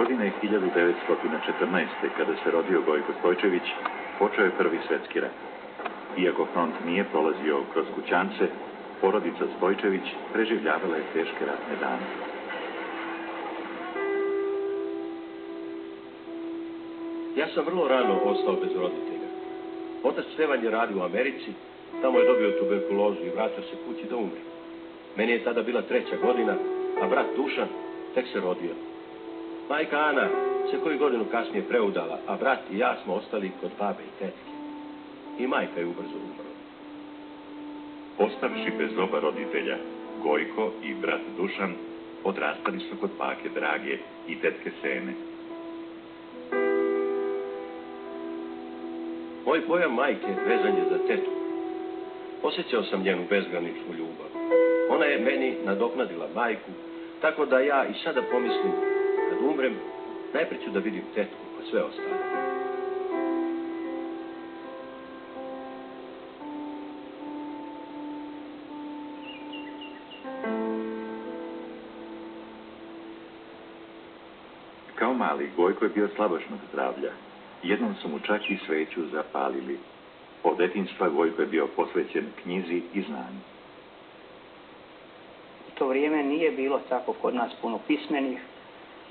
Godine 1914. kada se rodio Gojko Stojčević, počeo je Prvi svjetski rat. Iako front nije prolazio kroz kućance, porodica Stojčević preživljavala je teške ratne dane. Ja sam vrlo rano ostao bez roditelja. Otac Stevan je radio u Americi, tamo je dobio tuberkulozu i vratio se kući da umre. Meni je tada bila 3. godina, a brat Dušan tek se rodio. Majka Ana se koju godinu kasnije preudala, a brat i ja smo ostali kod babe i tetke. I majka je ubrzo umrla. Ostavši bez oba roditelja, Gojko i brat Dušan odrastali su kod bake Drage i tetke Sene. Moj pojam majke vezan je za tetu. Osjećao sam njenu bezgraničnu ljubav. Ona je meni nadoknadila majku, tako da ja i sada pomislim, kad umrem, najprije ću da vidim tetku, pa sve ostalo. Kao mali, Gojko je bio slabašnog zdravlja. Jednom su mu čak i sveću zapalili. Od detinjstva Gojko je bio posvećen knjizi i znanju. U to vrijeme nije bilo tako kod nas puno pismenih.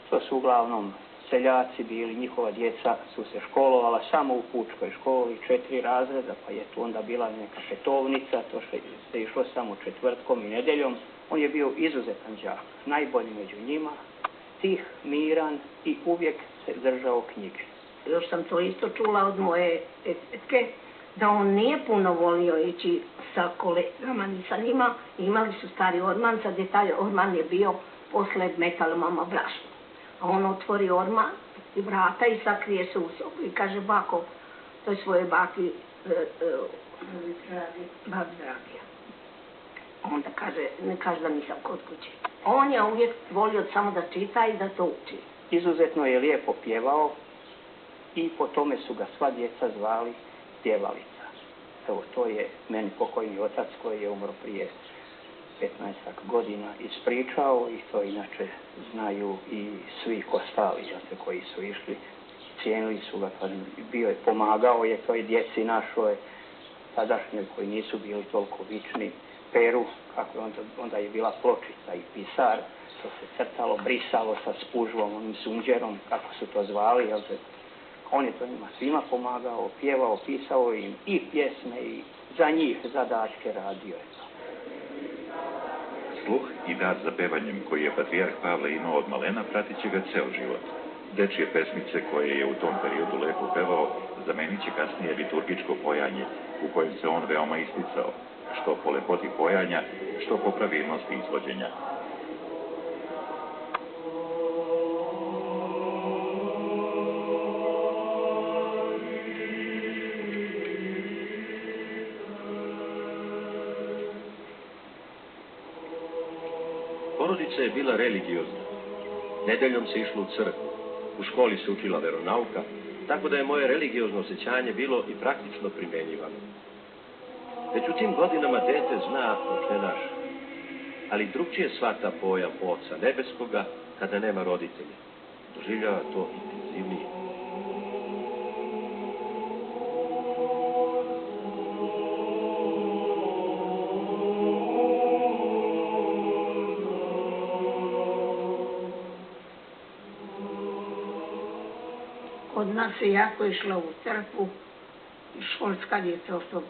To su uglavnom seljaci bili, njihova djeca su se školovala samo u pučkoj školi, 4 razreda, pa je tu onda bila neka petovnica, to što se išlo samo četvrtkom i nedeljom. On je bio izuzetan đak, najbolji među njima, tih, miran i uvijek se držao knjige. Još sam to isto čula od moje tetke, da on nije puno volio ići sa kolegama ni sa njima. Imali su stari orman, sad je taj orman je bio posle metala mama brašno. A on otvori orman i vrata i sakrije se u sobu i kaže, bako, to je svoje baki, babi Dragija. Onda kaže, ne kaže da nisam kod kuće. On je uvijek volio samo da čita i da to uči. Izuzetno je lijepo pjevao i po tome su ga sva djeca zvali pjevalica. Evo, to je meni pokojni otac koji je umro prije 15 godina ispričao i to inače znaju i svi ostali koji su išli. Cijenili su ga, bio je, pomagao je toj djeci našoj tadašnjoj koji nisu bili toliko vični. Peru, kako je onda je bila pločica i pisar, to se crtalo, brisalo sa spužvom, onim sunđerom, kako su to zvali, jel te? On je to njima svima pomagao, pjevao, pisao im i pjesme i za njih zadatke radio je to. Sluh i dar za pevanjem koji je patrijarh Pavle imao od malena pratit će ga ceo život. Dečije pesmice koje je u tom periodu lepo pevao zamenit će kasnije liturgičko pojanje u kojem se on veoma isticao, što po lepoti pojanja, što po pravilnosti izvođenja. Porodica je bila religiozna. Nedeljom se išlo u crkvu. U školi se učila veronauka, tako da je moje religiozno osjećanje bilo i praktično primjenjivano. Već u tim godinama dete zna oče naš, ali drugčije shvata pojam Oca nebeskoga kada nema roditelja. Doživljava to intenzivnije. Kod nas se jako išla u crkvu, školska djeca osobno.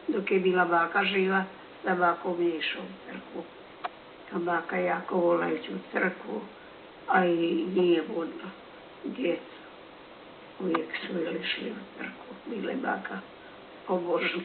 Dok je bila baka živa, da bakom je išao u crkvu. A baka jako volila ići u crkvu, a i nije vodila djeca. Uvijek su išli u crkvu. Bile baka pobožna.